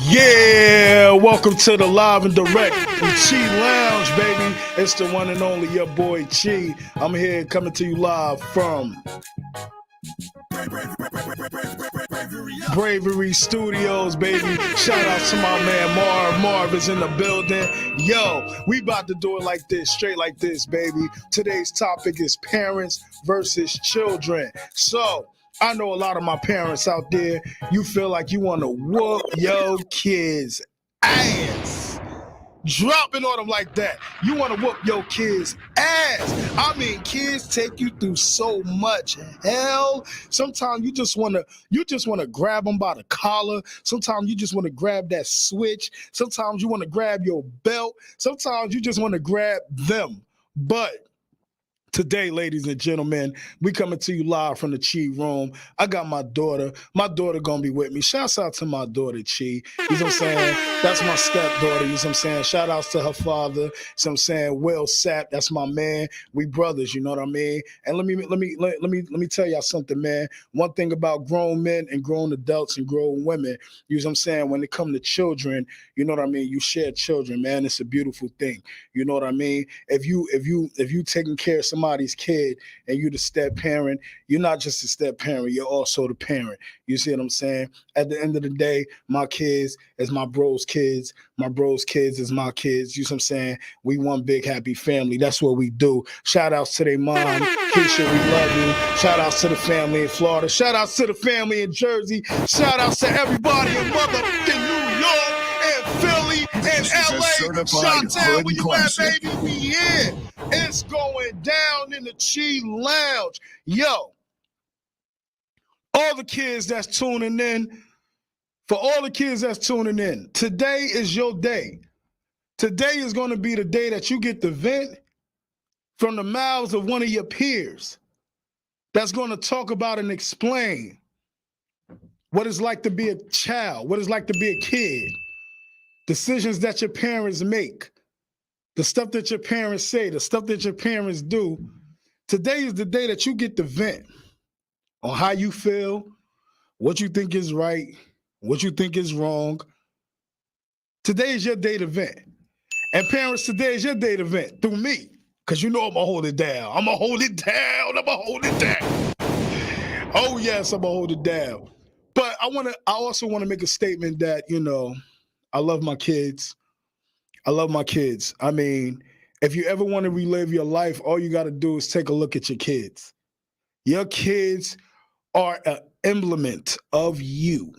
Yeah, welcome to the live and direct from Chi Lounge, baby. It's the one and only your boy Chi. I'm here coming to you live from Bravery Studios, baby. Shout out to my man Marv. Marv is in the building. Yo, we about to do it like this, straight like this, baby. Today's topic is parents versus children. So, I know a lot of my parents out there, you feel like you want to whoop your kids' ass. Dropping on them like that. You want to whoop your kids' ass. I mean, kids take you through so much hell. Sometimes you just want to grab them by the collar. Sometimes you just want to grab that switch. Sometimes you want to grab your belt. Sometimes you just want to grab them. But today, ladies and gentlemen, we coming to you live from the Chi room. I got my daughter. My daughter gonna be with me. Shouts out to my daughter, Chi. You know what I'm saying? That's my stepdaughter. You know what I'm saying? Shout outs to her father. You know what I'm saying? Will Sapp, that's my man. We brothers, you know what I mean? And let me tell y'all something, man. One thing about grown men and grown adults and grown women, you know what I'm saying? When it come to children, you know what I mean? You share children, man. It's a beautiful thing. You know what I mean? If you taking care of somebody's kid and you the step parent, you're not just a step parent, you're also the parent. You see what I'm saying? At the end of the day, my kids is my bro's kids. My bro's kids is my kids. You see what I'm saying? We one big happy family. That's what we do. Shout outs to their mom. Keisha, we love you. Shout outs to the family in Florida. Shout outs to the family in Jersey. Shout outs to everybody in motherfucking New York and Philly and LA. Shot where you at, baby? We here. It's going down in the Chi Lounge. Yo, all the kids that's tuning in, for all the kids that's tuning in, today is your day. Today is going to be the day that you get the vent from the mouths of one of your peers that's going to talk about and explain what it's like to be a child, what it's like to be a kid, decisions that your parents make, the stuff that your parents say, the stuff that your parents do. Today is the day that you get the vent on how you feel, what you think is right, what you think is wrong. Today is your day to vent. And parents, today is your day to vent through me. Because you know I'm going to hold it down. I'm going to hold it down. I'm going to hold it down. Oh, yes, I'm going to hold it down. But I also want to make a statement that, I love my kids. I love my kids. I mean, if you ever want to relive your life, all you got to do is take a look at your kids. Your kids are an implement of you.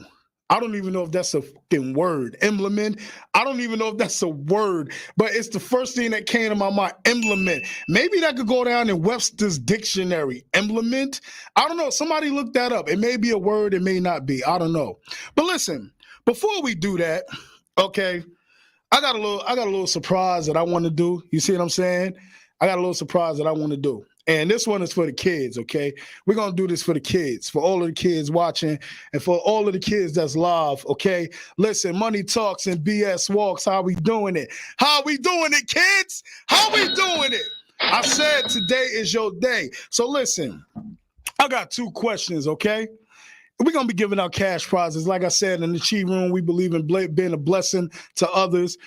I don't even know if that's a fucking word. Implement. I don't even know if that's a word, but it's the first thing that came to my mind. Implement. Maybe that could go down in Webster's dictionary. Implement. I don't know. Somebody look that up. It may be a word. It may not be. I don't know. But listen, before we do that, okay, I got a little surprise that I want to do. You see what I'm saying? I got a little surprise that I want to do. And this one is for the kids, okay? We're going to do this for the kids, for all of the kids watching, and for all of the kids that's live, okay? Listen, money talks and BS walks. How we doing it? How we doing it, kids? How we doing it? I said today is your day. So listen, I got two questions, okay? We're going to be giving out cash prizes. Like I said, in the Chi Room, we believe in being a blessing to others,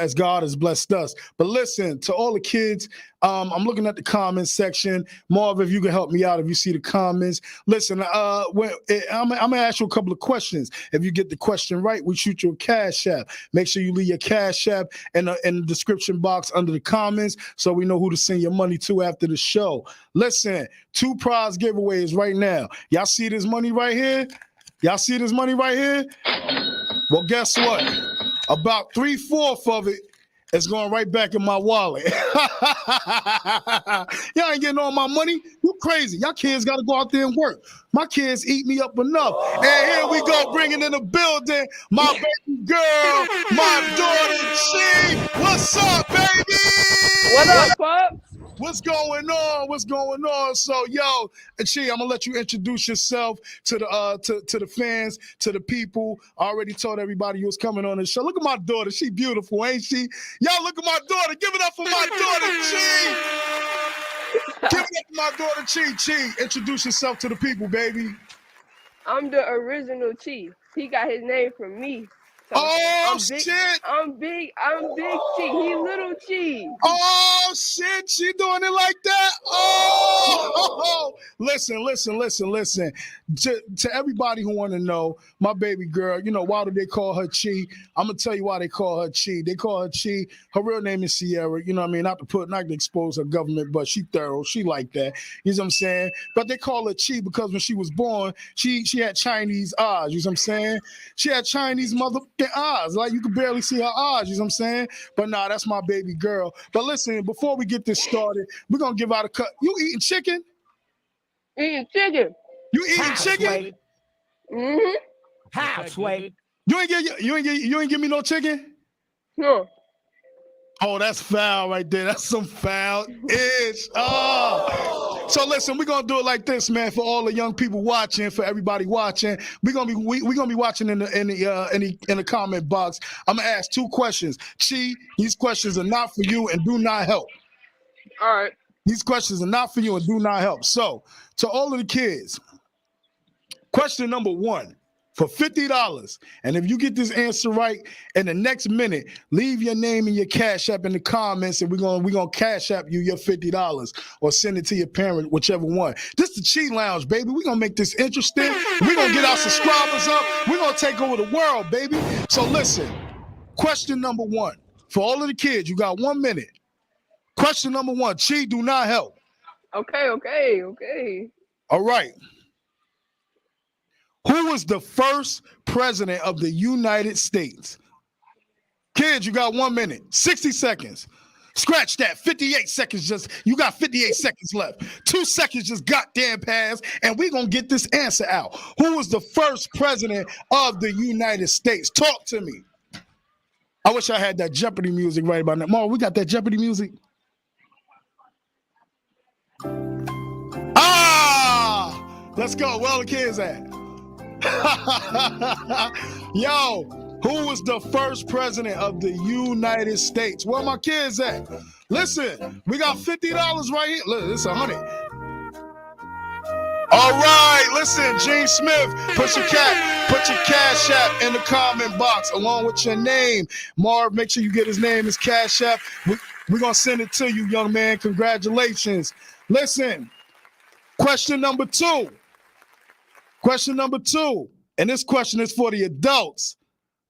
as God has blessed us. But listen, to all the kids, I'm looking at the comments section. Marv, if you can help me out, if you see the comments. Listen, I'm going to ask you a couple of questions. If you get the question right, we shoot you a cash app. Make sure you leave your cash app in the description box under the comments so we know who to send your money to after the show. Listen, 2 prize giveaways right now. Y'all see this money right here? Y'all see this money right here? Well, guess what? About 3/4 of it is going right back in my wallet. Y'all ain't getting all my money. You crazy. Y'all kids got to go out there and work. My kids eat me up enough. And here we go, bringing in the building my baby girl, my daughter, Chi. What's up, baby? What up, Pop? What's going on? What's going on? So, yo, Chi, I'm gonna let you introduce yourself to the to the fans, to the people. I already told everybody you was coming on the show. Look at my daughter. She beautiful, ain't she? Y'all look at my daughter. Give it up for my daughter, Chi. Give it up for my daughter, Chi. Chi, introduce yourself to the people, baby. I'm the original Chi. He got his name from me. So Oh I'm big. shit! I'm big cheek. He little cheek. Oh shit! She doing it like that? Oh! Listen. To everybody who want to know, my baby girl, you know, why do they call her Chi? I'm gonna tell you why they call her Chi. They call her Chi. Her real name is Sierra. You know what I mean? Not to expose her government, but she thorough. She like that. You know what I'm saying? But they call her Chi because when she was born, she had Chinese eyes. You know what I'm saying? She had Chinese motherfucking eyes. Like you could barely see her eyes. You know what I'm saying? But nah, that's my baby girl. But listen, before we get this started, we're gonna give out a cut. You eating chicken? Eating chicken. You eating chicken? Mm-hmm. How, Sway? You ain't give me no chicken? No. Oh, that's foul right there. That's some foul ish. Oh. So listen, we're gonna do it like this, man. For all the young people watching, for everybody watching, we're gonna be watching in the comment box. I'm gonna ask 2 questions. Chi, these questions are not for you and do not help. All right. These questions are not for you and do not help. So, to all of the kids, question number 1 for $50. And if you get this answer right in the next minute, leave your name and your Cash App in the comments, and we're gonna Cash App you your $50 or send it to your parent, whichever one. This is the Chi Lounge, baby. We're gonna make this interesting. We're gonna get our subscribers up. We're gonna take over the world, baby. So listen, question number 1 for all of the kids. You got 1 minute. Question number 1, Chi, do not help. Okay. All right. Who was the first president of the United States? Kids, you got 1 minute, 60 seconds. Scratch that, 58 seconds you got 58 seconds left. 2 seconds just goddamn passed, and we're going to get this answer out. Who was the first president of the United States? Talk to me. I wish I had that Jeopardy music right about now. Mar, we got that Jeopardy music? Let's go. Where all the kids at? Yo, who was the first president of the United States? Where my kids at? Listen, we got $50 right here. Look, it's 100. All right, listen, Gene Smith, put your Cash App in the comment box along with your name. Marv, make sure you get his name, his Cash App. We're gonna send it to you, young man. Congratulations. Listen, question number 2. Question number 2, and this question is for the adults.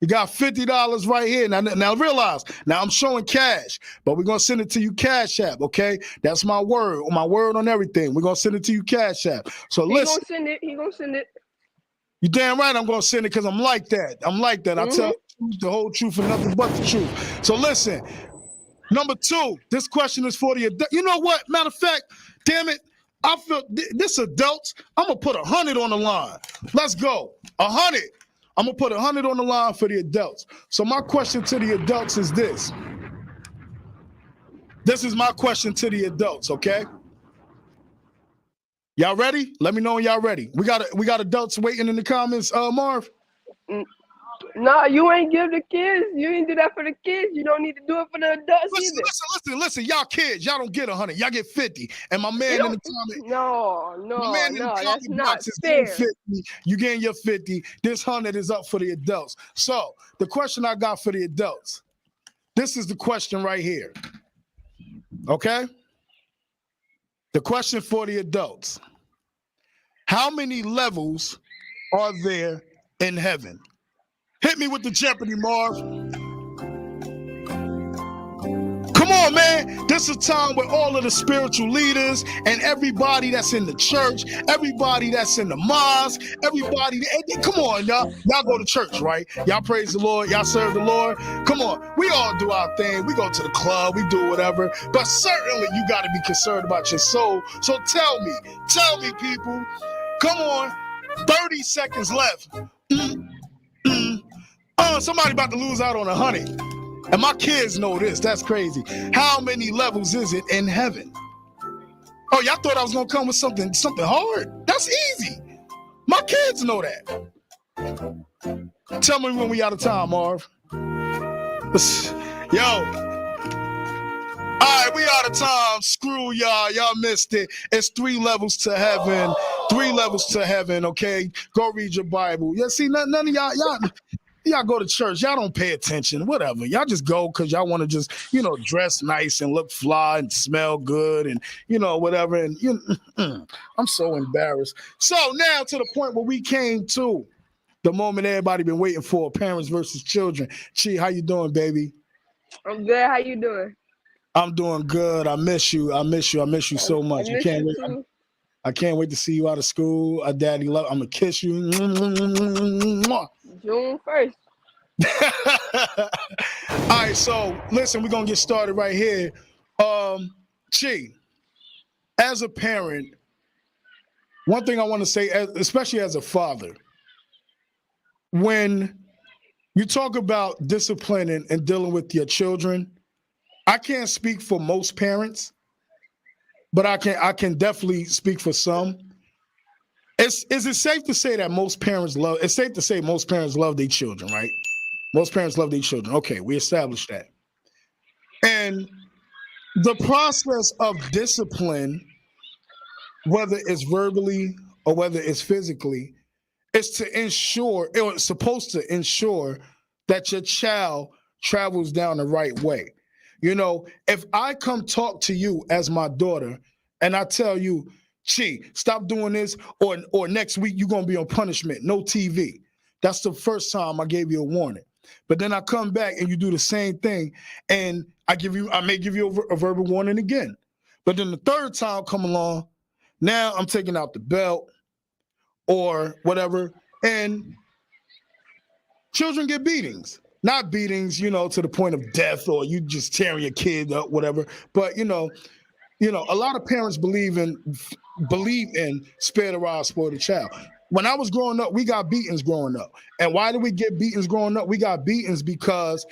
You got $50 right here. Now realize, now I'm showing cash, but we're going to send it to you Cash App, okay? That's my word on everything. We're going to send it to you Cash App. So listen. He going to send it. You damn right I'm going to send it because I'm like that. Mm-hmm. I tell the whole truth and nothing but the truth. So listen, number 2, this question is for the adults. You know what? Matter of fact, damn it. I feel this adults, I'm going to put 100 on the line. Let's go. 100. I'm going to put 100 on the line for the adults. So my question to the adults is this. This is my question to the adults, okay? Y'all ready? Let me know when y'all ready. We got adults waiting in the comments, Marv. Nah, you ain't give the kids. You ain't do that for the kids. You don't need to do it for the adults either. Listen. Y'all kids, y'all don't get 100. Y'all get 50. And my man in the comment. No, that's not fair. 50. You getting your 50. This 100 is up for the adults. So the question I got for the adults. This is the question right here. Okay? The question for the adults. How many levels are there in heaven? Hit me with the Jeopardy, Marv. Come on, man. This is a time where all of the spiritual leaders and everybody that's in the church, everybody that's in the mosque, everybody, come on, y'all. Y'all go to church, right? Y'all praise the Lord. Y'all serve the Lord. Come on. We all do our thing. We go to the club. We do whatever. But certainly you got to be concerned about your soul. So tell me, people. Come on. 30 seconds left. Somebody about to lose out on 100. And my kids know this. That's crazy. How many levels is it in heaven? Oh, y'all thought I was gonna come with something hard? That's easy. My kids know that. Tell me when we out of time, Marv. Yo. All right, we out of time. Screw y'all. Y'all missed it. It's 3 levels to heaven. 3 levels to heaven, okay? Go read your Bible. Yeah, see, none of y'all. y'all go to church, y'all don't pay attention, whatever. Y'all just go because y'all want to just, dress nice and look fly and smell good and, whatever. And I'm so embarrassed. So now to the point where we came to the moment everybody been waiting for, parents versus children. Chi, how you doing, baby? I'm good. How you doing? I'm doing good. I miss you. I miss you so I much. You miss can't you wait. too. I can't wait to see you out of school. Daddy love. I'm gonna kiss you. June 1st. All right, so listen, we're gonna get started right here. Chi, as a parent, one thing I want to say, especially as a father, when you talk about discipline and dealing with your children, I can't speak for most parents, but I can definitely speak for some. Is it safe to say that most parents love? It's safe to say most parents love their children, right? Most parents love their children. Okay, we established that. And the process of discipline, whether it's verbally or whether it's physically, is to ensure, it's supposed to ensure that your child travels down the right way. If I come talk to you as my daughter and I tell you, Chi, stop doing this, or next week you're gonna be on punishment, no TV. That's the first time I gave you a warning. But then I come back and you do the same thing, and I may give you a verbal warning again. But then the third time come along, now I'm taking out the belt or whatever, and children get beatings. Not beatings, to the point of death or you just tearing your kid up, whatever. But a lot of parents believe in spare the rod, spoil the child. When I was growing up, we got beatings growing up. And why did we get beatings growing up? We got beatings because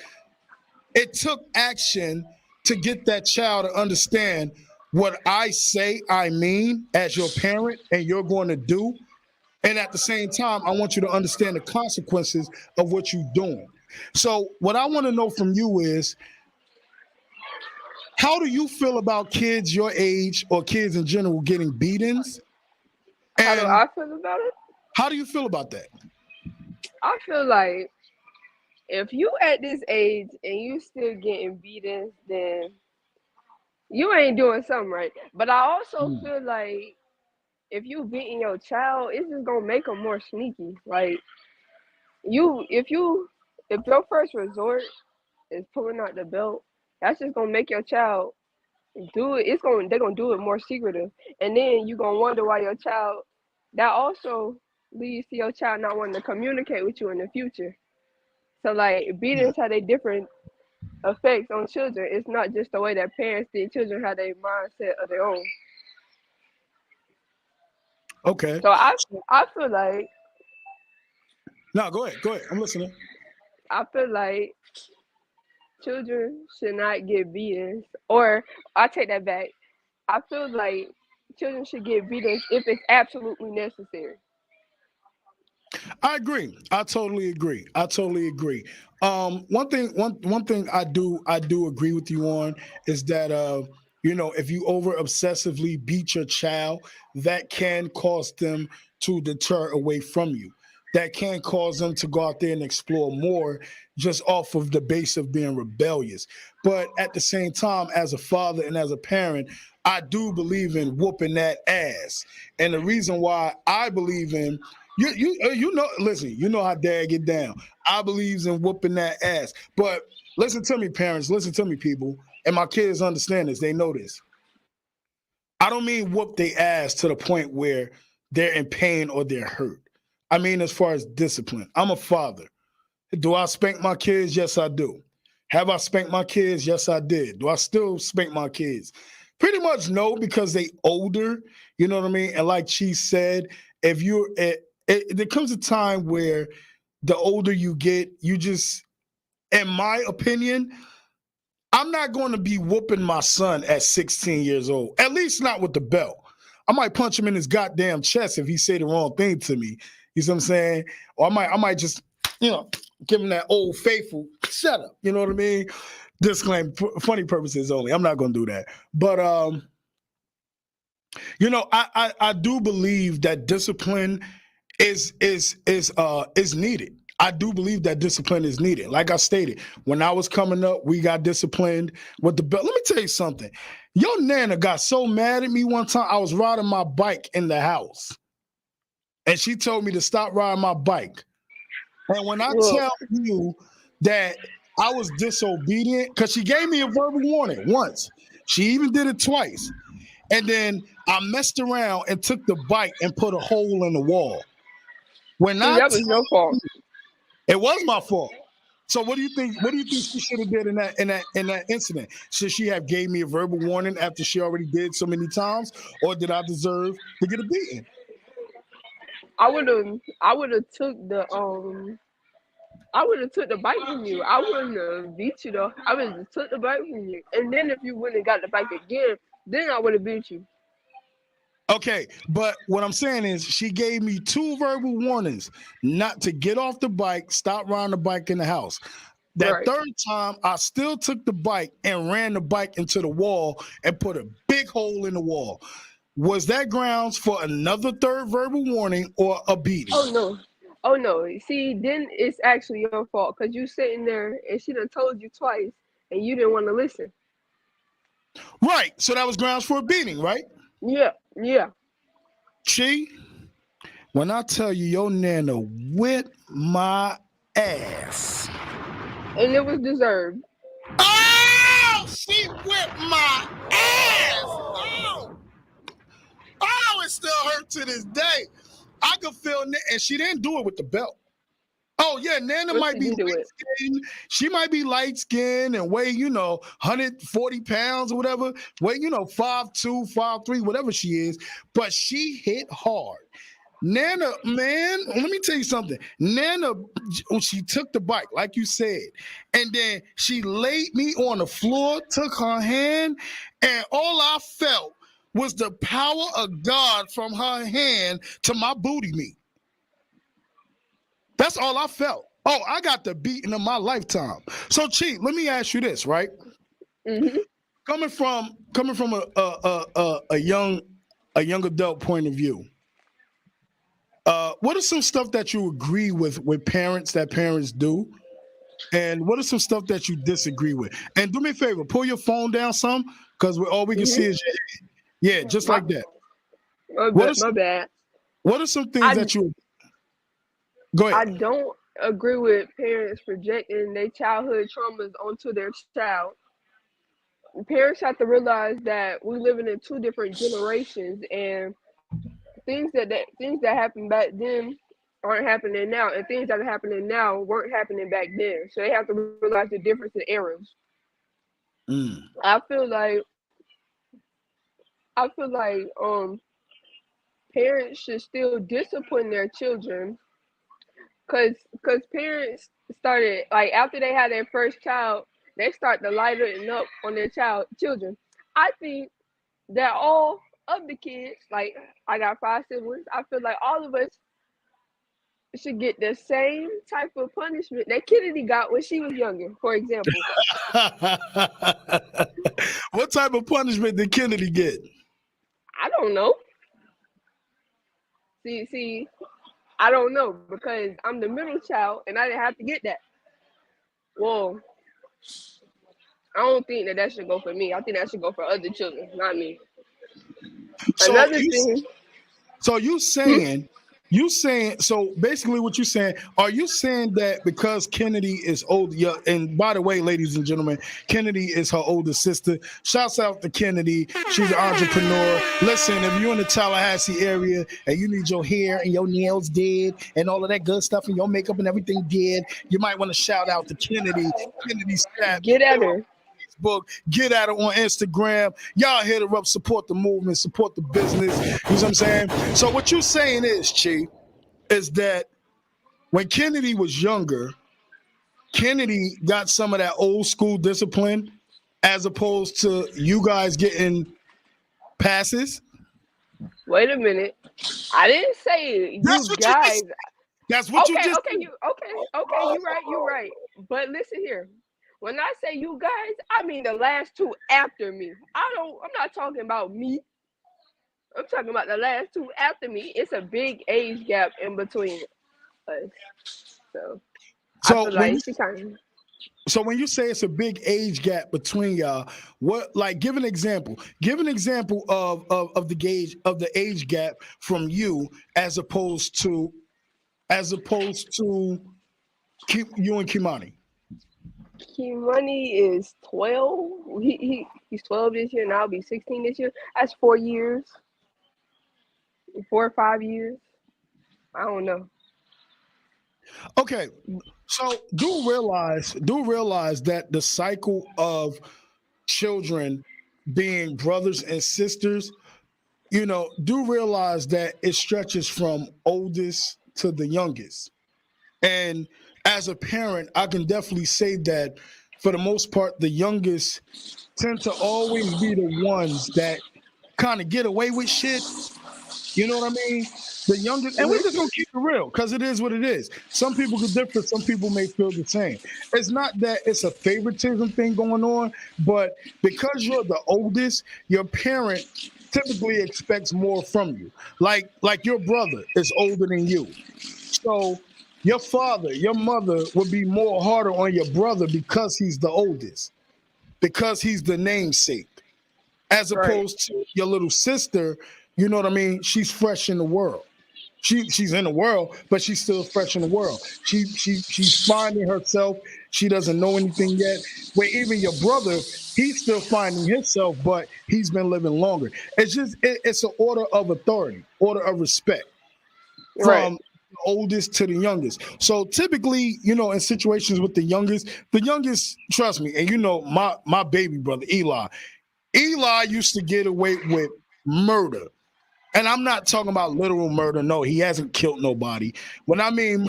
it took action to get that child to understand what I say I mean as your parent and you're going to do. And at the same time, I want you to understand the consequences of what you're doing. So what I want to know from you is, how do you feel about kids your age or kids in general getting beatings? How do And I feel about it? how do you feel about that? I feel like if you at this age and you still getting beatings, then you ain't doing something right. But I also feel like if you beating your child, it's just gonna make them more sneaky. Like if your first resort is pulling out the belt, that's just gonna make your child do it. They're gonna do it more secretive, and then you're gonna wonder why your child. That also leads to your child not wanting to communicate with you in the future. So like beatings have a different effects on children. It's not just the way that parents did. Children have a mindset of their own. Okay. So I feel like No, go ahead. Go ahead. I'm listening. I feel like children should not get beatings, or I take that back. I feel like children should get beatings if it's absolutely necessary. I agree. I totally agree. I totally agree. One thing I do agree with you on is that if you over obsessively beat your child, that can cause them to deter away from you. That can cause them to go out there and explore more just off of the base of being rebellious. But at the same time, as a father and as a parent, I do believe in whooping that ass. And the reason why I believe in listen, you know how dad get down. I believes in whooping that ass. But listen to me, parents, listen to me, people. And my kids understand this, they know this. I don't mean whoop their ass to the point where they're in pain or they're hurt. I mean, as far as discipline. I'm a father. Do I spank my kids? Yes, I do. Have I spanked my kids? Yes, I did. Do I still spank my kids? Pretty much no, because they older. You know what I mean? And like she said, if you're there comes a time where the older you get, you just, in my opinion, I'm not going to be whooping my son at 16 years old, at least not with the belt. I might punch him in his goddamn chest if he say the wrong thing to me. You see what I'm saying? Or I might just, give him that old faithful shut up. You know what I mean? Disclaimer, funny purposes only. I'm not going to do that. But I do believe that discipline is needed. I do believe that discipline is needed. Like I stated, when I was coming up, we got disciplined with the belt. Let me tell you something. Your nana got so mad at me one time. I was riding my bike in the house, and she told me to stop riding my bike. And when I Well, tell you that I was disobedient, because she gave me a verbal warning once, she even did it twice. And then I messed around and took the bike and put a hole in the wall. When see, I that was tell your fault. it was my fault. So what do you think? What do you think she should have did in that incident? Should she have gave me a verbal warning after she already did so many times, or did I deserve to get a beating? I would have took the bike from you. I wouldn't have beat you though. I would have took the bike from you. And then if you wouldn't have got the bike again, then I would have beat you. Okay, but what I'm saying is she gave me two verbal warnings not to get off the bike, stop riding the bike in the house. That Right. third time, I still took the bike and ran the bike into the wall and put a big hole in the wall. Was that grounds for another third verbal warning or a beating? Oh no. Oh no. See, then it's actually your fault because you sitting there and she done told you twice and you didn't want to listen. Right. So that was grounds for a beating, right? Yeah, yeah. She, when I tell you your nana whipped my ass. And it was deserved. Oh, she whipped my ass. Oh, oh, it still hurt to this day. I could feel, and she didn't do it with the belt. Oh yeah, Nana What might she be did to light it. skinned. She might be light skinned and weigh, 140 pounds or whatever. Weigh, 5'2", 5'3", whatever she is. But she hit hard. Nana, man, let me tell you something. Nana, she took the bike, like you said, and then she laid me on the floor, took her hand, and all I felt was the power of God from her hand to my booty meat. That's all I felt. Oh, I got the beating of my lifetime. So, Chief, let me ask you this, right? Hmm. Coming from a young adult point of view, what are some stuff that you agree with parents that parents do, and what are some stuff that you disagree with? And do me a favor, pull your phone down some, because all we can see Hmm. is your head. Yeah, just My, like that. my, What ba- are my some, bad. what are some things I that you go I ahead? don't agree with parents projecting their childhood traumas onto their child. Parents have to realize that we're living in two different generations, and things that happened back then aren't happening now, and things that are happening now weren't happening back then. So they have to realize the difference in eras. Mm. I feel like I feel like parents should still discipline their children because parents started like after they had their first child, they start to lighten up on their children. I think that all of the kids, like I got five siblings, I feel like all of us should get the same type of punishment that Kennedy got when she was younger, for example. What type of punishment did Kennedy get? I don't know. See, I don't know because I'm the middle child and I didn't have to get that. Well, I don't think that should go for me. I think that should go for other children, not me. So Another you thing, so you hmm? saying so basically what you saying, are you saying that because Kennedy is old, yeah, and by the way, ladies and gentlemen, Kennedy is her older sister. Shouts out to Kennedy. She's an entrepreneur. Listen, if you're in the Tallahassee area and you need your hair and your nails did and all of that good stuff and your makeup and everything did, you might want to shout out to Kennedy. Kennedy Snap. Get at her. Facebook, get at it on Instagram. Y'all hit her up, support the movement, support the business. You know what I'm saying? So what you're saying is, Chief, is that when Kennedy was younger, Kennedy got some of that old school discipline as opposed to you guys getting passes. Wait a minute. I didn't say That's you what you guys. just that's what you just said. Okay, you're right. But listen here. When I say you guys, I mean the last two after me. I'm not talking about me. I'm talking about the last two after me. It's a big age gap in between us. So I So feel when you like she kind of. so when you say it's a big age gap between y'all, what like give an example. Give an example of the age gap from you as opposed to you and Kimani. Money is 12. He's 12 this year, and I'll be 16 this year. That's 4 years, 4 or 5 years. I don't know. Okay, so do realize that the cycle of children being brothers and sisters, do realize that it stretches from oldest to the youngest. And as a parent, I can definitely say that for the most part, the youngest tend to always be the ones that kind of get away with shit. You know what I mean? The youngest, and we're just gonna keep it real because it is what it is. Some people could differ, some people may feel the same. It's not that it's a favoritism thing going on, but because you're the oldest, your parent typically expects more from you. Like your brother is older than you. So your father, your mother would be more harder on your brother because he's the oldest, because he's the namesake, as Right, opposed to your little sister. You know what I mean? She's fresh in the world. She's in the world, but she's still fresh in the world. She's finding herself. She doesn't know anything yet. Where even your brother, he's still finding himself, but he's been living longer. It's an order of authority, order of respect right, from the oldest to the youngest. So typically, in situations with the youngest, trust me, and my baby brother Eli used to get away with murder. And I'm not talking about literal murder. No, he hasn't killed nobody. When I mean,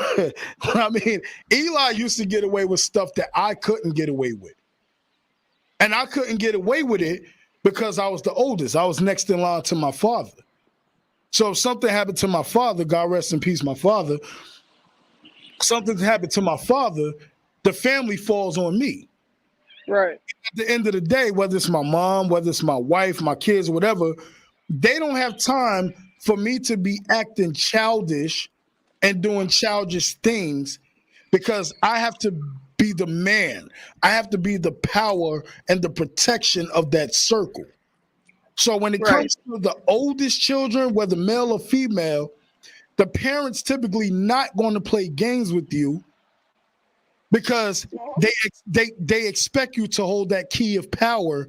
Eli used to get away with stuff that I couldn't get away with. And I couldn't get away with it because I was the oldest. I was next in line to my father. So if something happened to my father, God rest in peace, my father, something happened to my father, the family falls on me. right, At the end of the day, whether it's my mom, whether it's my wife, my kids, whatever, they don't have time for me to be acting childish and doing childish things because I have to be the man. I have to be the power and the protection of that circle. So when it right. comes to the oldest children, whether male or female, the parents typically not going to play games with you because they expect you to hold that key of power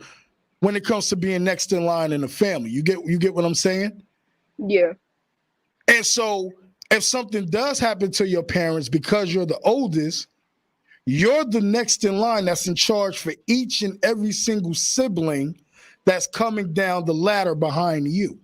when it comes to being next in line in the family. You get what I'm saying? Yeah, And so if something does happen to your parents because you're the oldest, you're the next in line that's in charge for each and every single sibling that's coming down the ladder behind you.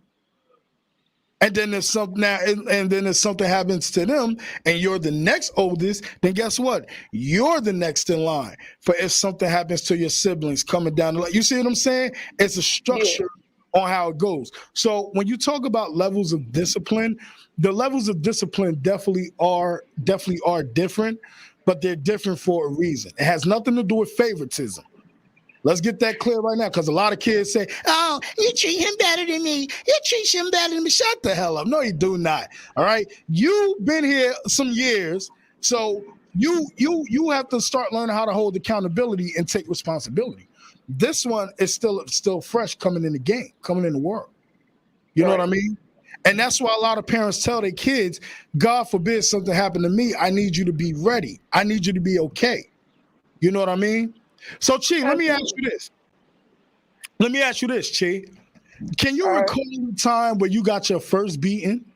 And then if something now, and then if something happens to them, and you're the next oldest, then guess what? You're the next in line for if something happens to your siblings coming down the line. You see what I'm saying? It's a yeah, structure on how it goes. So when you talk about levels of discipline, the levels of discipline definitely are different, but they're different for a reason. It has nothing to do with favoritism. Let's get that clear right now, because a lot of kids say, "Oh, you treat him better than me. You treat him better than me." Shut the hell up. No, you do not. All right. You've been here some years, so you have to start learning how to hold accountability and take responsibility. This one is still fresh coming in the game, coming in the world. You know what I right. mean? And that's why a lot of parents tell their kids, God forbid something happened to me, I need you to be ready. I need you to be okay. You know what I mean? So, Chi, let me ask Absolutely. you this. Let me ask you this, Chi. Can All you right, recall the time where you got your first beating?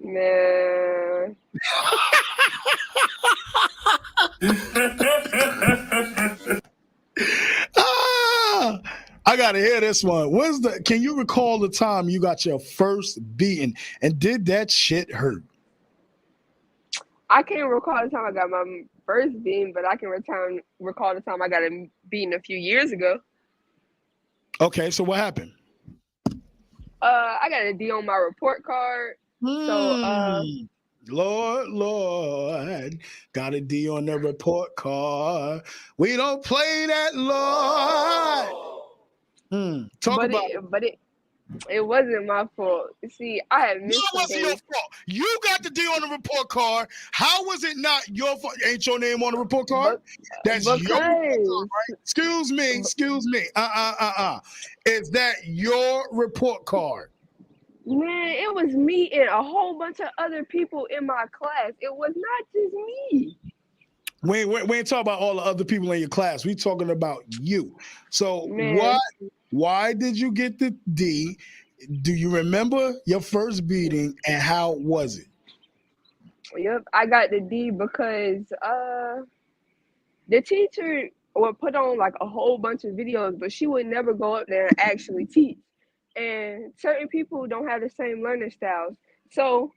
man. Ah, I gotta hear this one. Can you recall the time you got your first beating and did that shit hurt? I can't recall the time I got my first beam, but I can recall the time I got a beaten a few years ago. Okay, so what happened? I got a D on my report card. So, Hmm. Lord, got a D on the report card. We don't play that, Lord. Talk but about it, it. but it, It wasn't my fault. See, I had No, missed it some wasn't your days, fault. You got the D on the report card. How was it not your fault? Ain't your name on the report card? but That's your report card, because right? Excuse me. Is that your report card? man, it was me and a whole bunch of other people in my class. It was not just me. We ain't talking about all the other people in your class. We talking about you. So Man, why did you get the D? Do you remember your first beating and how was it? yep, I got the D because the teacher would put on like a whole bunch of videos, but she would never go up there and actually teach. And certain people don't have the same learning styles. So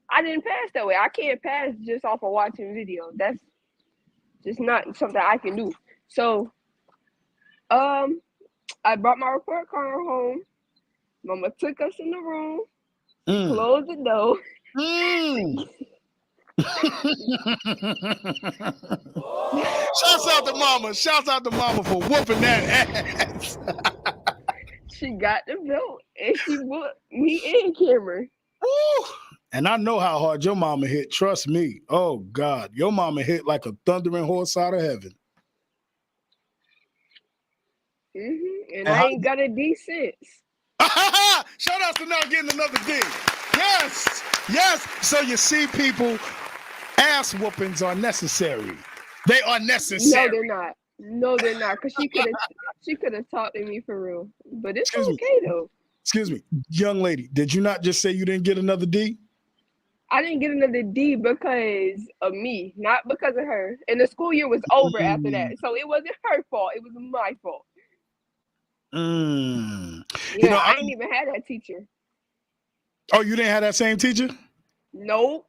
I didn't pass that way. I can't pass just off of watching video. That's just not something I can do. So um I brought my report card home. Mama took us in the room, Mm. closed the door. Mm. Shouts out to mama. Shouts out to mama for whooping that ass. She got the belt and she put me in camera. Woo. And I know how hard your mama hit. Trust me. Oh God, your mama hit like a thundering horse out of heaven. And And I how, ain't got a D since. shout out to now getting another D. Yes, yes. So you see, people, ass whoopings are necessary. They are No, necessary. they're not. No, they're not. Cause she could have talked to me for real. But it's Excuse me. okay though. Excuse me, young lady. Did you not just say you didn't get another D? I didn't get another D because of me, not because of her. And the school year was over after Mm. that. So it wasn't her fault. It was my fault. Mm. You Yeah, know, I ain't even had that teacher. oh, you didn't have that same teacher? Nope.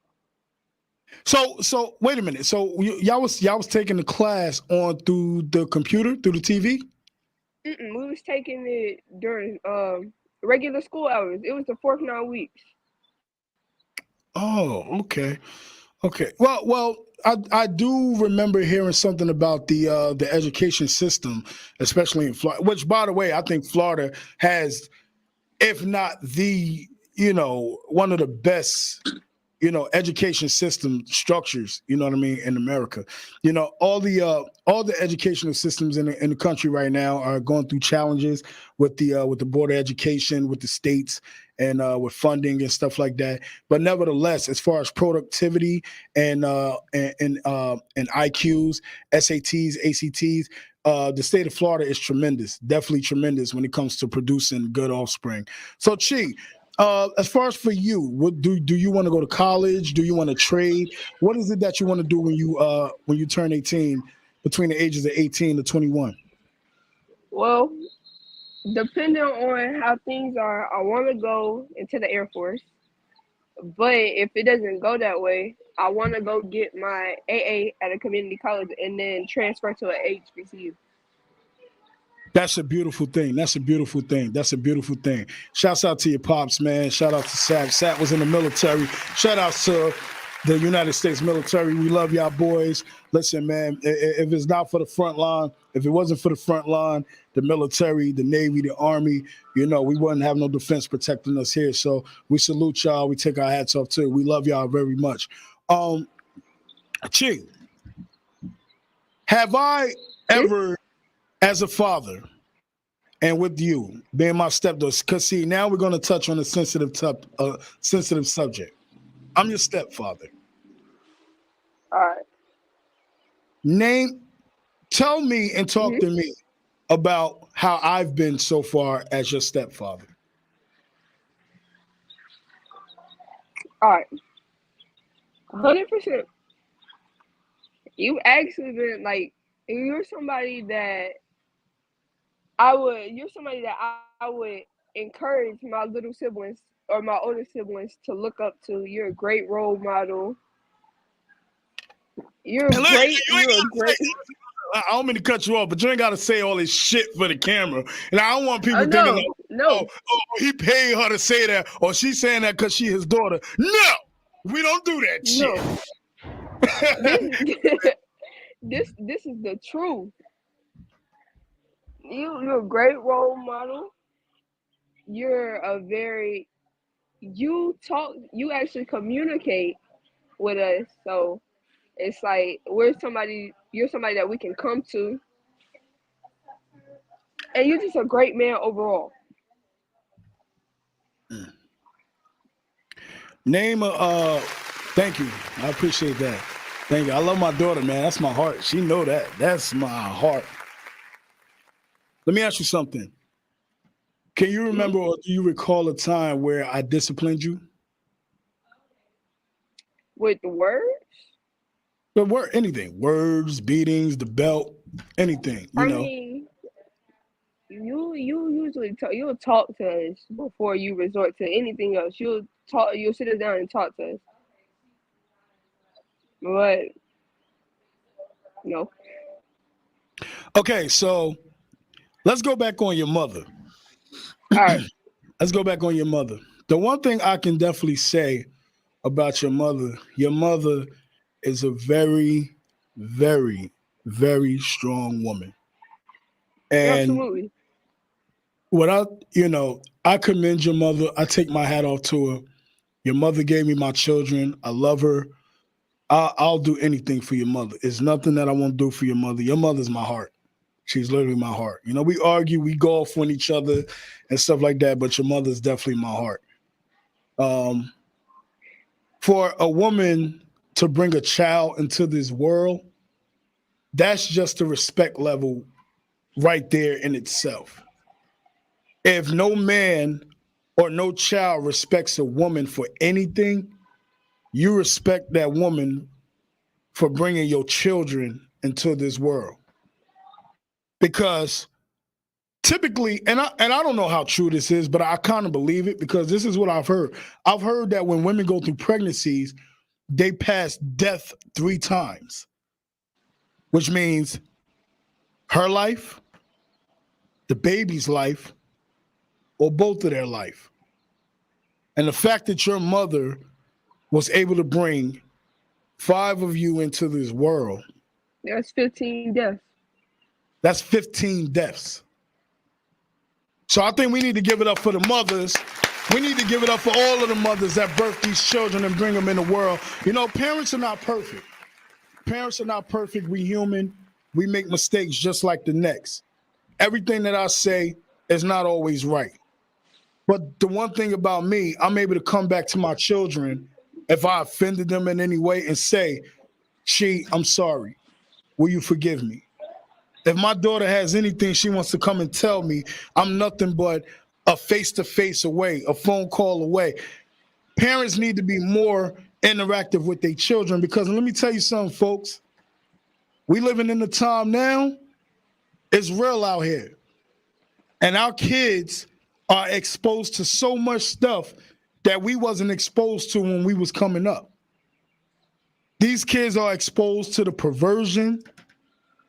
So wait a minute. So y'all was taking the class on through the computer, through the TV? We was taking it during regular school hours. It was the fourth 9 weeks. Oh, okay. Okay. Well, I do remember hearing something about the education system, especially in Florida, which by the way, I think Florida has, if not the, one of the best, education system structures, you know what I mean, in America. All the educational systems in the country right now are going through challenges with the board of education, with the states, and with funding and stuff like that. But nevertheless, as far as productivity and IQs, SATs, ACTs, the state of Florida is tremendous, definitely tremendous when it comes to producing good offspring. So, Chi, as far as for you, what do you want to go to college? Do you want to trade? What is it that you want to do when you turn 18, between the ages of 18 to 21? Well, depending on how things are, I want to go into the Air Force. But if it doesn't go that way, I want to go get my AA at a community college and then transfer to a HBCU. That's a beautiful thing. That's a beautiful thing. That's a beautiful thing. Shouts out to your pops, man. Shout out to Sap. Sap was in the military. Shout out to the United States military. We love y'all boys. Listen, man, if it's not for the front line, if it wasn't for the front line, the military, the Navy, the Army, we wouldn't have no defense protecting us here. So we salute y'all. We take our hats off too. We love y'all very much. Chi, have I ever, as a father, and with you being my stepdaughter, because see, now we're going to touch on a sensitive subject. I'm your stepfather. All right. Tell me and talk to me about how I've been so far as your stepfather. All right. 100%. You actually been like, you're somebody that I would encourage my little siblings or my older siblings to look up to. You're a great role model. You're And look, great. you ain't You're a gotta great. I don't mean to cut you off, but you ain't got to say all this shit for the camera. And I don't want people thinking, like, No. oh, he paid her to say that, or she's saying that because she's his daughter. No, we don't do that shit. This is the truth. You're a great role model. you're a very you actually communicate with us. So it's like you're somebody that we can come to, and you're just a great man overall. Name a thank you. I appreciate that. Thank you. I love my daughter, man. That's my heart. She know that. That's my heart. Let me ask you something. Can you Hmm. remember or do you recall a time where I disciplined you? With the words, But word anything. Words, beatings, the belt, anything, you I know. mean, you usually you'll talk to us before you resort to anything else. You'll sit us down and talk to us. But no, Okay, so let's go back on your mother. all right, Let's go back on your mother. The one thing I can definitely say about your mother is a very, very, very strong woman. And absolutely. what I commend your mother. I take my hat off to her. Your mother gave me my children. I love her. I'll do anything for your mother. It's nothing that I won't do for your mother. Your mother's my heart. She's literally my heart. You know, we argue, we go off on each other and stuff like that, but your mother's definitely my heart. Um, for a woman to bring a child into this world, that's just a respect level right there in itself. If no man or no child respects a woman for anything, you respect that woman for bringing your children into this world. Because typically, and I don't know how true this is, but I kind of believe it because this is what I've heard. I've heard that when women go through pregnancies, they pass death 3 times, which means her life, the baby's life, or both of their life. And the fact that your mother was able to bring 5 of you into this world, There's 15 deaths. that's 15 deaths. So I think we need to give it up for the mothers. We need to give it up for all of the mothers that birth these children and bring them in the world. You know, parents are not perfect. Parents are not perfect. We human. We make mistakes just like the next. Everything that I say is not always right. But the one thing about me, I'm able to come back to my children if I offended them in any way and say, I'm sorry. Will you forgive me? If my daughter has anything she wants to come and tell me, I'm nothing but a face to face away, a phone call away. Parents need to be more interactive with their children because let me tell you something, folks. We living in the time now, it's real out here. And our kids are exposed to so much stuff that we wasn't exposed to when we was coming up. These kids are exposed to the perversion,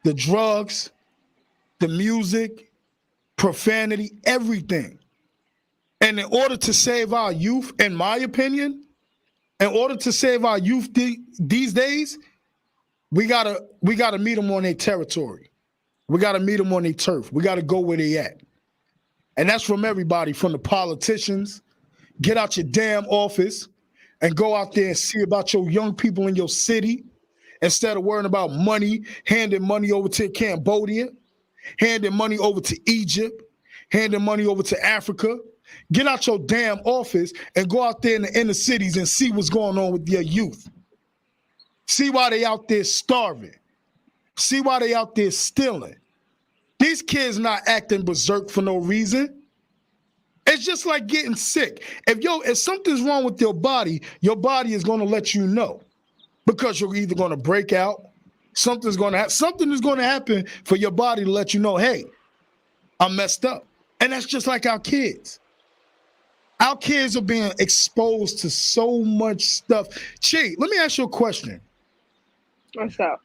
the drugs, the music, profanity, everything. And in order to save our youth, in my opinion, in order to save our youth these days, we gotta meet them on their territory. We gotta meet them on their turf. We gotta go where they at. And that's from everybody, from the politicians. Get out your damn office and go out there and see about your young people in your city instead of worrying about money, handing money over to Cambodia, handing money over to Egypt, handing money over to Africa. Get out your damn office and go out there in the inner cities and see what's going on with your youth. See why they out there starving. See why they out there stealing. These kids not acting berserk for no reason. It's just like getting sick. If something's wrong with your body is going to let you know because you're either going to break out, something is going to happen for your body to let you know, hey, I'm messed up. And that's just like our kids. Our kids are being exposed to so much stuff. Chi, let me ask you a question. What's up?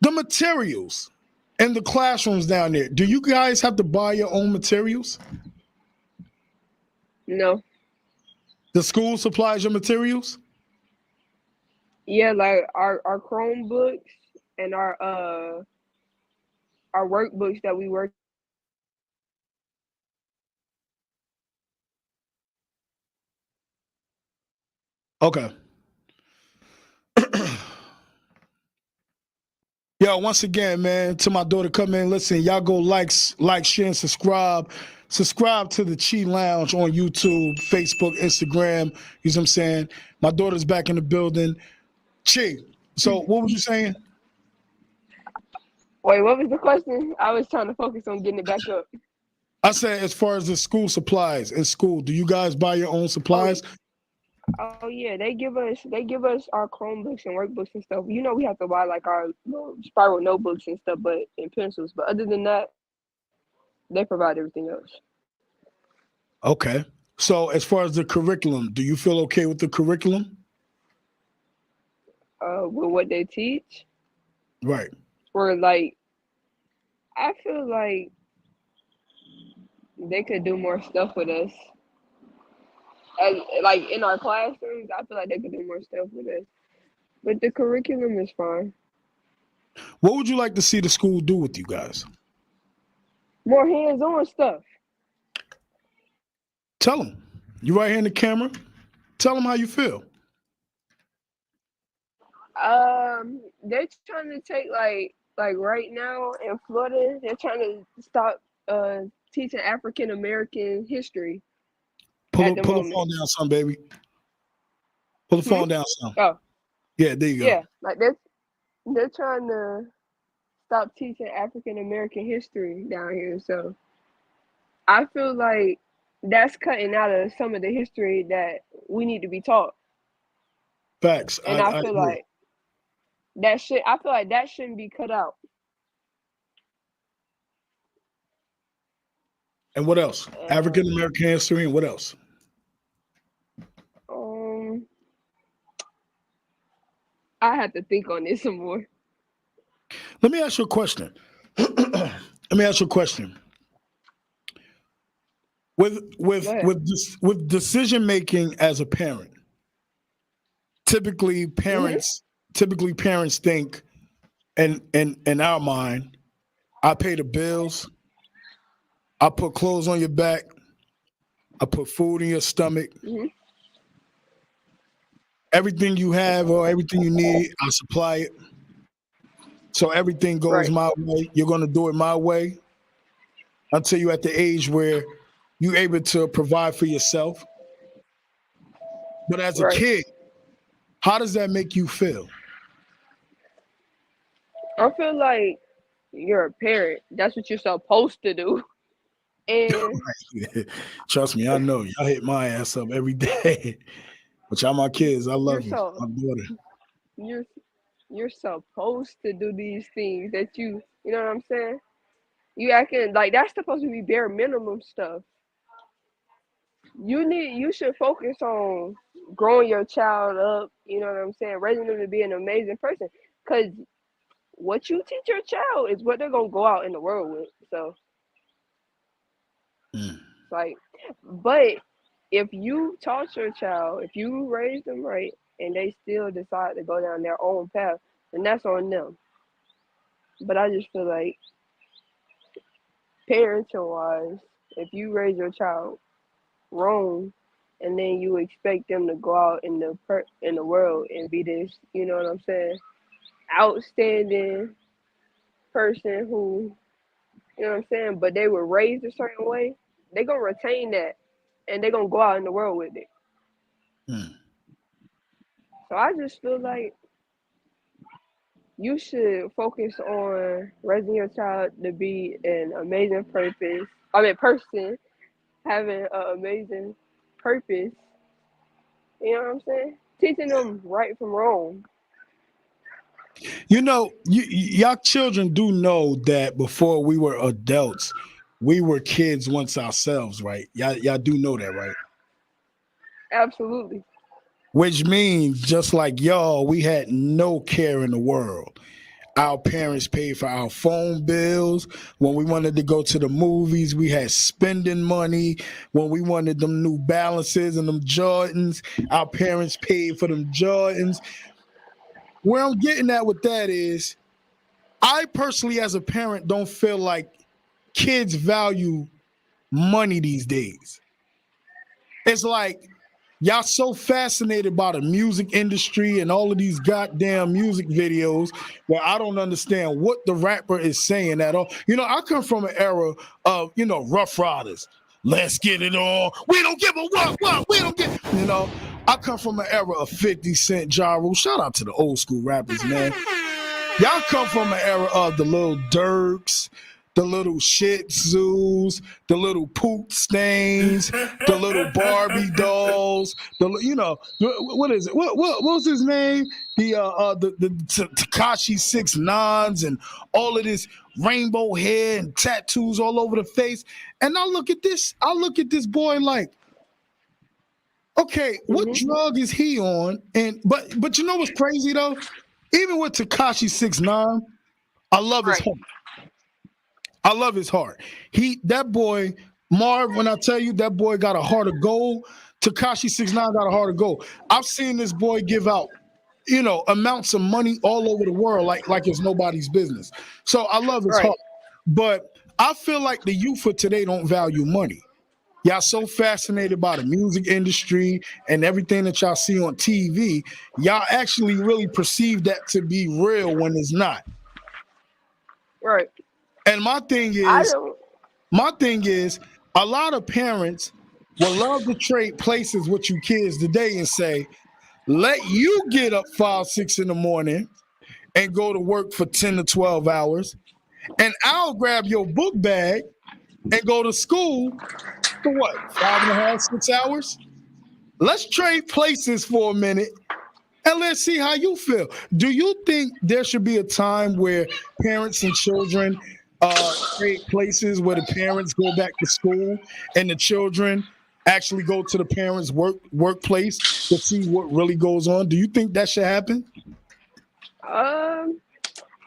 The materials in the classrooms down there, do you guys have to buy your own materials? No. The school supplies your materials? Yeah, like our Chromebooks and our workbooks that we work Okay. Yo, once again, man, to my daughter, come in, listen, y'all go like, share, and subscribe. Subscribe to the Chi Lounge on YouTube, Facebook, Instagram. You know what I'm saying? My daughter's back in the building. Chi, so what was you saying? Wait, what was the question? I was trying to focus on getting it back up. I said, as far as the school supplies in school, do you guys buy your own Oh, supplies? oh yeah, they give us our Chromebooks and workbooks and stuff. You know, we have to buy like our spiral notebooks and stuff, but and pencils. But other than that, they provide everything else. Okay. So as far as the curriculum, do you feel okay with the curriculum? With what they teach, Right. or like I feel like they could do more stuff with us. As, like in our classrooms, I feel like they could do more stuff with us. But the curriculum is fine. What would you like to see the school do with you guys? More hands-on stuff. Tell them. You right here in the camera. Tell them how you feel. They're trying to take like right now in Florida, they're trying to stop teaching African American history at the Pull the phone moment. down some, baby. Pull the Hmm? phone down some. Oh, Yeah, there you go. yeah, like they're trying to stop teaching African American history down here. So I feel like that's cutting out of some of the history that we need to be taught. Facts. And I I feel agree. like that shouldn't be cut out. And what else? African And American history and what else? um I have to think on this some more. Let me ask you a question. Let me ask you a question. Go ahead. With decision making as a parent, typically Hmm. parents typically parents think in our mind, I pay the bills, I put clothes on your back, I put food in your stomach, Hmm. everything you have or everything you need, I supply it. So everything goes Right. my way. You're gonna do it my way until you're at the age where you're able to provide for yourself. But as a Right. kid, how does that make you feel? I feel like you're a parent. That's what you're supposed to do. And Trust me, I know y'all hit my ass up every day. But y'all my kids. I you're love you. so My daughter. you're you're supposed to do these things that you know what I'm saying? You acting like that's supposed to be bare minimum stuff. You should focus on growing your child up, you know what I'm saying, raising them to be an amazing person. Cause what you teach your child is what they're gonna go out in the world with. So Mm. like, but if you taught your child, if you raised them right and they still decide to go down their own path, then that's on them. But I just feel like parenting wise, if you raise your child wrong and then you expect them to go out in in the world and be this, you know what I'm saying, outstanding person who, you know what I'm saying, but they were raised a certain way, they gonna retain that and they gonna go out in the world with it. Mm. So I just feel like you should focus on raising your child to be an amazing person, having an amazing purpose. You know what I'm saying? Teaching them right from wrong. You know, y'all children do know that before we were adults, we were kids once ourselves, right? Y'all do know that, right? Absolutely. Which means just like y'all, we had no care in the world. Our parents paid for our phone bills. When we wanted to go to the movies, we had spending money. When we wanted them New Balances and them Jordans, our parents paid for them Jordans. Where I'm getting at with that is, I personally, as a parent, don't feel like kids value money these days. It's like Y'all so fascinated by the music industry and all of these goddamn music videos where I don't understand what the rapper is saying at all. You know, I come from an era of, you know, Rough Riders. Let's get it on. We don't give a what. We don't get, you know. I come from an era of 50 Cent, Ja Rule. Shout out to the old school rappers, man. Y'all come from an era of the little Dirks, the little Shih Tzus, the little poop stains, the little Barbie dolls. You know, what is it? What was his name? The Tekashi 6ix9ines and all of this rainbow hair and tattoos all over the face. And I look at this boy like, okay, what drug is he on? And but you know what's crazy though? Even with Tekashi 6ix9ine, I love his heart. I love his heart. That boy, Marv, when I tell you that boy got a heart of gold, Tekashi 6ix9ine got a heart of gold. I've seen this boy give out, you know, amounts of money all over the world like it's nobody's business. So I love his heart. But I feel like the youth of today don't value money. Y'all so fascinated by the music industry and everything that y'all see on TV, y'all actually really perceive that to be real when it's not. Right. And my thing is, a lot of parents will love to trade places with you kids today and say, let you get up 5, 6 in the morning and go to work for 10 to 12 hours, and I'll grab your book bag and go to school for what, 5.5, 6 hours? Let's trade places for a minute and let's see how you feel. Do you think there should be a time where parents and children trade places, where the parents go back to school and the children actually go to the parents' workplace to see what really goes on? Do you think that should happen?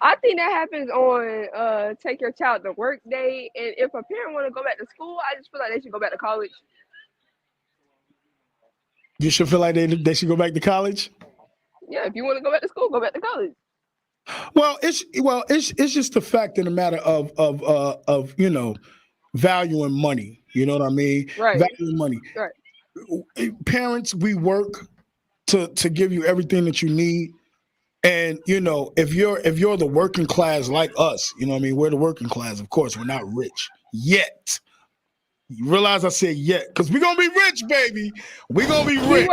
I think that happens on take your child to work day, and if a parent want to go back to school, I just feel like they should go back to college. You should feel like they should go back to college? Yeah, if you want to go back to school, go back to college. Well, it's just the fact of the matter of you know, valuing money. You know what I mean? Right. Valuing money. Right. Parents, we work to give you everything that you need. And you know, if you're the working class like us, you know what I mean? We're the working class, of course. We're not rich yet. You realize I said yet, because we're gonna be rich, baby. We're gonna be rich.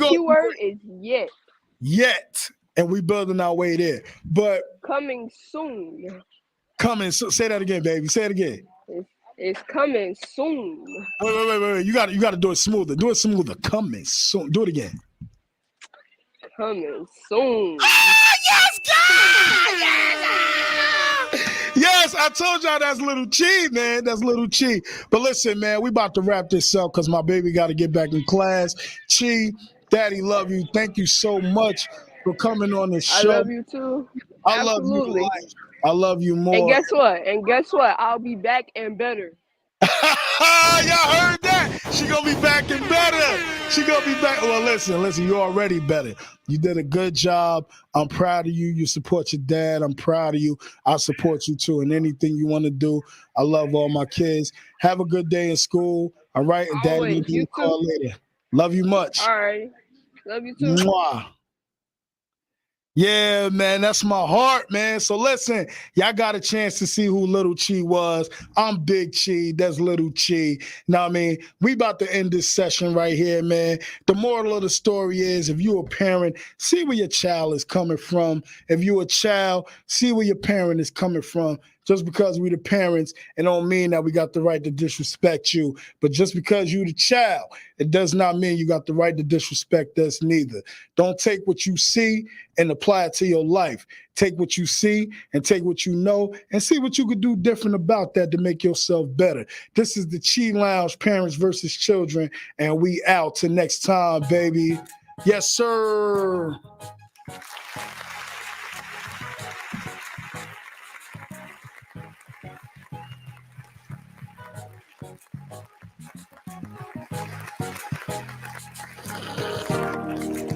Keyword is yet. Yet. And we building our way there. But coming soon. Say that again, baby. Say it again. It's coming soon. Wait. You gotta do it smoother. Do it smoother. Coming soon. Do it again. Coming soon. Yes, God! Yes, I told y'all that's little Chi, man. That's little Chi. But listen, man, we about to wrap this up because my baby got to get back in class. Chi, Daddy, love you. Thank you so much for coming on the show. I love you too. I Absolutely. Love you. I love you more. And guess what? I'll be back and better. Y'all heard that? She gonna be back and better. She gonna be back. Well, listen. You're already better. You did a good job. I'm proud of you. You support your dad. I'm proud of you. I support you too in anything you want to do. I love all my kids. Have a good day in school. All right, and Daddy will give you a call later. Love you much. All right. Love you too. Mwah. Yeah, man, that's my heart, man. So listen, y'all got a chance to see who Little Chi was. I'm Big Chi. That's Little Chi. Now, I mean, we about to end this session right here, man. The moral of the story is, if you're a parent, see where your child is coming from. If you're a child, see where your parent is coming from. Just because we the parents, it don't mean that we got the right to disrespect you. But just because you the child, it does not mean you got the right to disrespect us neither. Don't take what you see and apply it to your life. Take what you see and take what you know and see what you could do different about that to make yourself better. This is the Chi Lounge, Parents versus Children, and we out. Till next time, baby. Yes, sir.